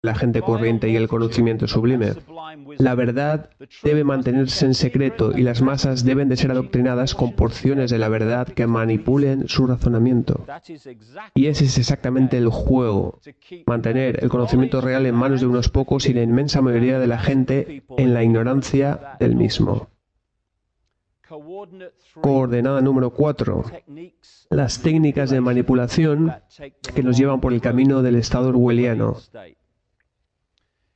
la gente corriente y el conocimiento sublime. La verdad debe mantenerse en secreto y las masas deben de ser adoctrinadas con porciones de la verdad que manipulen su razonamiento. Y ese es exactamente el juego, mantener el conocimiento real en manos de unos pocos y la inmensa mayoría de la gente en la ignorancia del mismo. Coordenada número 4. Las técnicas de manipulación que nos llevan por el camino del estado orwelliano.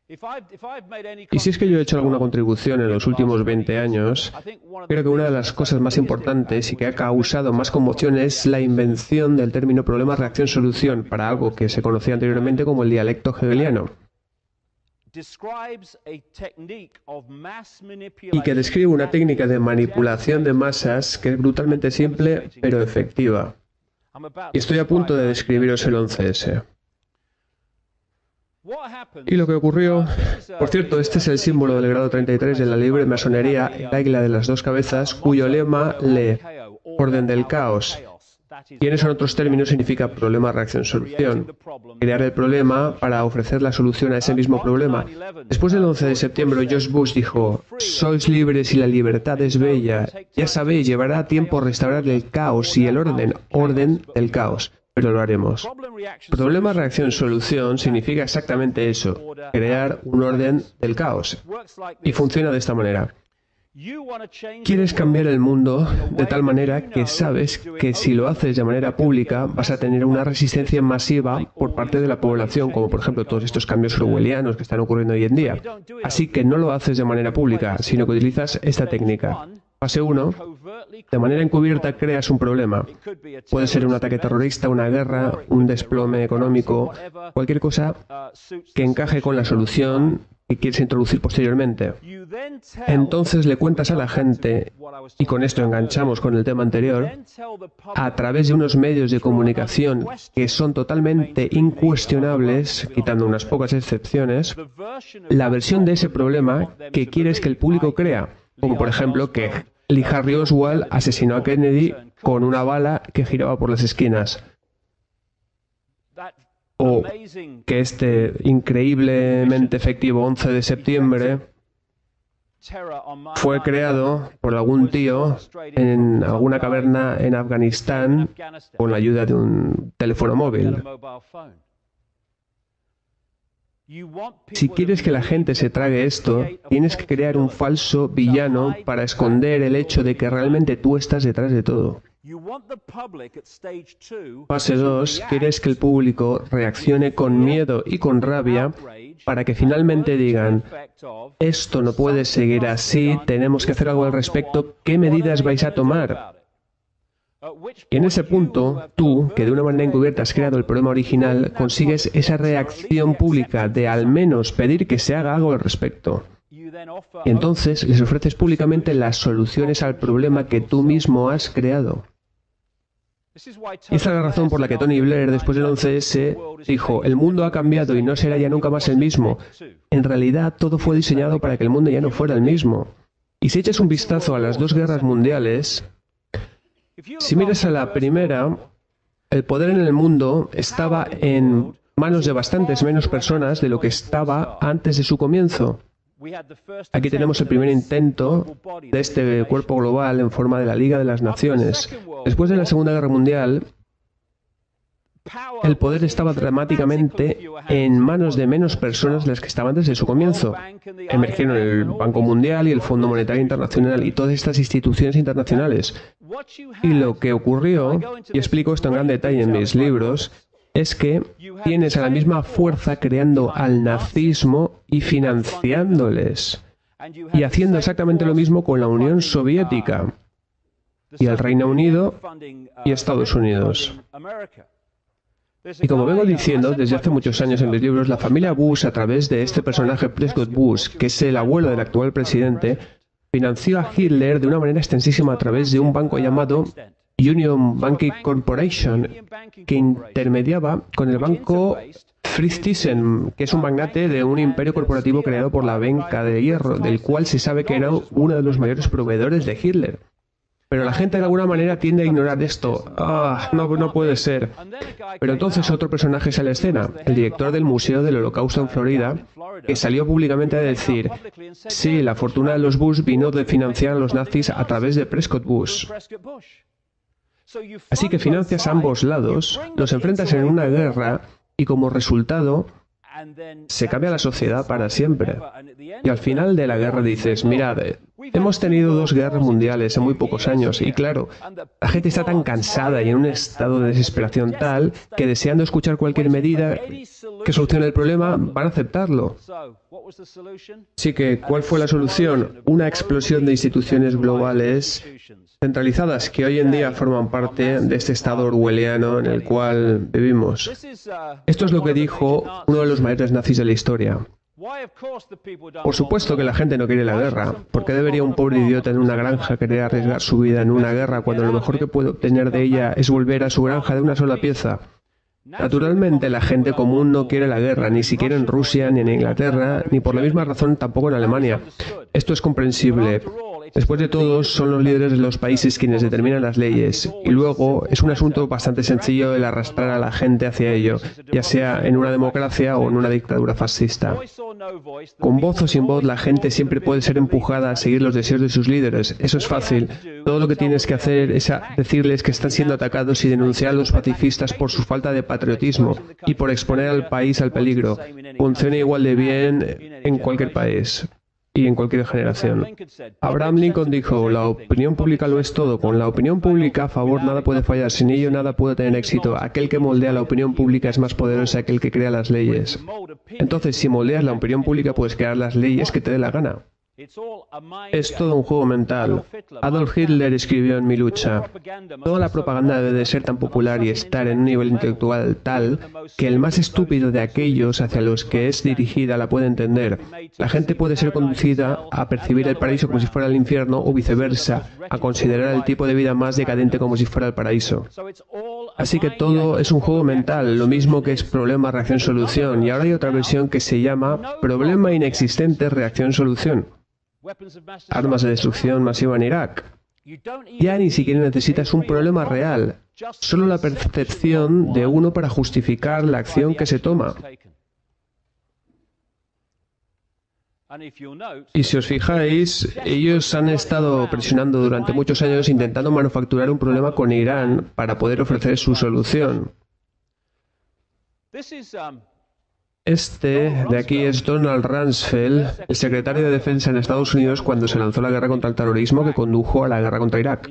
Y si es que yo he hecho alguna contribución en los últimos 20 años, creo que una de las cosas más importantes y que ha causado más conmoción es la invención del término problema-reacción-solución para algo que se conocía anteriormente como el dialecto hegeliano, y que describe una técnica de manipulación de masas que es brutalmente simple pero efectiva. Y estoy a punto de describiros el 11S. Y lo que ocurrió, por cierto, este es el símbolo del grado 33 de la libre masonería, el águila de las dos cabezas, cuyo lema lee orden del caos. Y en eso, en otros términos, significa problema, reacción, solución. Crear el problema para ofrecer la solución a ese mismo problema. Después del 11 de septiembre, George Bush dijo, sois libres y la libertad es bella. Ya sabéis, llevará tiempo restaurar el caos y el orden del caos. Pero lo haremos. Problema, reacción, solución significa exactamente eso, crear un orden del caos. Y funciona de esta manera. Quieres cambiar el mundo de tal manera que sabes que si lo haces de manera pública vas a tener una resistencia masiva por parte de la población, como por ejemplo todos estos cambios orwellianos que están ocurriendo hoy en día. Así que no lo haces de manera pública, sino que utilizas esta técnica. Fase 1. De manera encubierta creas un problema. Puede ser un ataque terrorista, una guerra, un desplome económico, cualquier cosa que encaje con la solución que quieres introducir posteriormente. Entonces le cuentas a la gente, y con esto enganchamos con el tema anterior, a través de unos medios de comunicación que son totalmente incuestionables, quitando unas pocas excepciones, la versión de ese problema que quieres que el público crea. Como por ejemplo que Lee Harvey Oswald asesinó a Kennedy con una bala que giraba por las esquinas. O que este increíblemente efectivo 11 de septiembre fue creado por algún tío en alguna caverna en Afganistán con la ayuda de un teléfono móvil. Si quieres que la gente se trague esto, tienes que crear un falso villano para esconder el hecho de que realmente tú estás detrás de todo. Fase 2. Quieres que el público reaccione con miedo y con rabia para que finalmente digan, esto no puede seguir así, tenemos que hacer algo al respecto, ¿qué medidas vais a tomar? Y en ese punto, tú, que de una manera encubierta has creado el problema original, consigues esa reacción pública de al menos pedir que se haga algo al respecto. Y entonces les ofreces públicamente las soluciones al problema que tú mismo has creado. Esta es la razón por la que Tony Blair, después del 11S, dijo, el mundo ha cambiado y no será ya nunca más el mismo. En realidad, todo fue diseñado para que el mundo ya no fuera el mismo. Y si echas un vistazo a las dos guerras mundiales, si miras a la primera, el poder en el mundo estaba en manos de bastantes menos personas de lo que estaba antes de su comienzo. Aquí tenemos el primer intento de este cuerpo global en forma de la Liga de las Naciones. Después de la Segunda Guerra Mundial, el poder estaba dramáticamente en manos de menos personas de las que estaban desde su comienzo. Emergieron el Banco Mundial y el Fondo Monetario Internacional y todas estas instituciones internacionales. Y lo que ocurrió, y explico esto en gran detalle en mis libros, es que tienes a la misma fuerza creando al nazismo y financiándoles. Y haciendo exactamente lo mismo con la Unión Soviética y el Reino Unido y Estados Unidos. Y como vengo diciendo desde hace muchos años en mis libros, la familia Bush, a través de este personaje Prescott Bush, que es el abuelo del actual presidente, financió a Hitler de una manera extensísima a través de un banco llamado Union Banking Corporation, que intermediaba con el banco Fritz Thyssen, que es un magnate de un imperio corporativo creado por la Venta de Hierro, del cual se sabe que era uno de los mayores proveedores de Hitler. Pero la gente de alguna manera tiende a ignorar esto. No puede ser. Pero entonces otro personaje sale a la escena, el director del Museo del Holocausto en Florida, que salió públicamente a decir: sí, la fortuna de los Bush vino de financiar a los nazis a través de Prescott Bush. Así que financias a ambos lados, los enfrentas en una guerra y como resultado se cambia la sociedad para siempre. Y al final de la guerra dices: mirad, hemos tenido 2 guerras mundiales en muy pocos años y claro, la gente está tan cansada y en un estado de desesperación tal que deseando escuchar cualquier medida que solucione el problema van a aceptarlo. Así que, ¿cuál fue la solución? Una explosión de instituciones globales centralizadas que hoy en día forman parte de este estado orwelliano en el cual vivimos. Esto es lo que dijo uno de los mayores nazis de la historia. Por supuesto que la gente no quiere la guerra. ¿Por qué debería un pobre idiota en una granja querer arriesgar su vida en una guerra cuando lo mejor que puede obtener de ella es volver a su granja de una sola pieza? Naturalmente la gente común no quiere la guerra, ni siquiera en Rusia, ni en Inglaterra, ni por la misma razón tampoco en Alemania. Esto es comprensible. Después de todo, son los líderes de los países quienes determinan las leyes. Y luego, es un asunto bastante sencillo el arrastrar a la gente hacia ello, ya sea en una democracia o en una dictadura fascista. Con voz o sin voz, la gente siempre puede ser empujada a seguir los deseos de sus líderes. Eso es fácil. Todo lo que tienes que hacer es decirles que están siendo atacados y denunciar a los pacifistas por su falta de patriotismo y por exponer al país al peligro. Funciona igual de bien en cualquier país y en cualquier generación. Abraham Lincoln dijo: la opinión pública lo es todo. Con la opinión pública a favor nada puede fallar. Sin ello nada puede tener éxito. Aquel que moldea la opinión pública es más poderoso que aquel que crea las leyes. Entonces, si moldeas la opinión pública, puedes crear las leyes que te dé la gana. Es todo un juego mental. Adolf Hitler escribió en Mi lucha: toda la propaganda debe de ser tan popular y estar en un nivel intelectual tal que el más estúpido de aquellos hacia los que es dirigida la puede entender. La gente puede ser conducida a percibir el paraíso como si fuera el infierno o viceversa, a considerar el tipo de vida más decadente como si fuera el paraíso. Así que todo es un juego mental, lo mismo que es problema, reacción, solución. Y ahora hay otra versión que se llama problema inexistente, reacción, solución. Armas de destrucción masiva en Irak. Ya ni siquiera necesitas un problema real, solo la percepción de uno para justificar la acción que se toma. Y si os fijáis, ellos han estado presionando durante muchos años intentando manufacturar un problema con Irán para poder ofrecer su solución. Este de aquí es Donald Rumsfeld, el secretario de Defensa en Estados Unidos cuando se lanzó la guerra contra el terrorismo que condujo a la guerra contra Irak.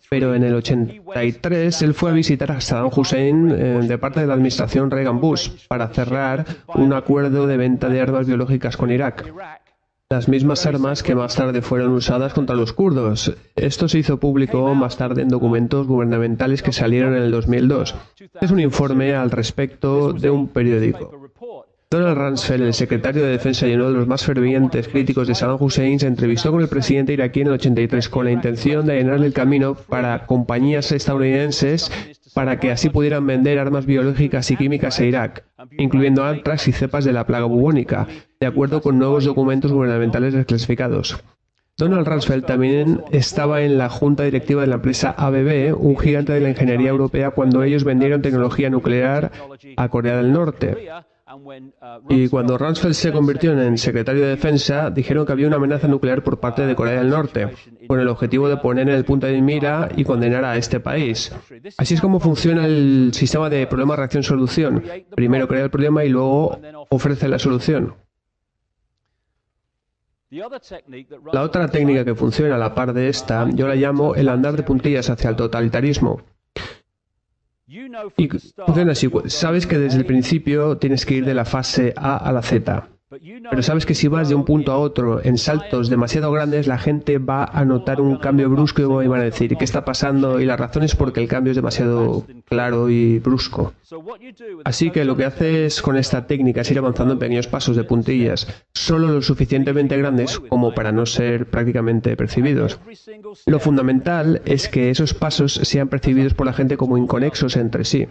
Pero en el 83 él fue a visitar a Saddam Hussein de parte de la administración Reagan-Bush para cerrar un acuerdo de venta de armas biológicas con Irak. Las mismas armas que más tarde fueron usadas contra los kurdos. Esto se hizo público más tarde en documentos gubernamentales que salieron en el 2002. Es un informe al respecto de un periódico. Donald Rumsfeld, el secretario de Defensa y uno de los más fervientes críticos de Saddam Hussein, se entrevistó con el presidente iraquí en el 83 con la intención de allanarle el camino para compañías estadounidenses para que así pudieran vender armas biológicas y químicas a Irak, incluyendo antrax y cepas de la plaga bubónica, de acuerdo con nuevos documentos gubernamentales desclasificados. Donald Rumsfeld también estaba en la junta directiva de la empresa ABB, un gigante de la ingeniería europea, cuando ellos vendieron tecnología nuclear a Corea del Norte. Y cuando Rumsfeld se convirtió en secretario de Defensa, dijeron que había una amenaza nuclear por parte de Corea del Norte, con el objetivo de poner en el punto de mira y condenar a este país. Así es como funciona el sistema de problema-reacción-solución. Primero crea el problema y luego ofrece la solución. La otra técnica que funciona a la par de esta, yo la llamo el andar de puntillas hacia el totalitarismo. Y funciona así. Sabes que desde el principio tienes que ir de la fase A a la Z. Pero sabes que si vas de un punto a otro en saltos demasiado grandes, la gente va a notar un cambio brusco y van a decir ¿qué está pasando? Y la razón es porque el cambio es demasiado claro y brusco. Así que lo que haces con esta técnica es ir avanzando en pequeños pasos de puntillas, solo lo suficientemente grandes como para no ser prácticamente percibidos. Lo fundamental es que esos pasos sean percibidos por la gente como inconexos entre sí.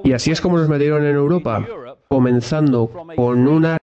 Y así es como nos metieron en Europa, comenzando con una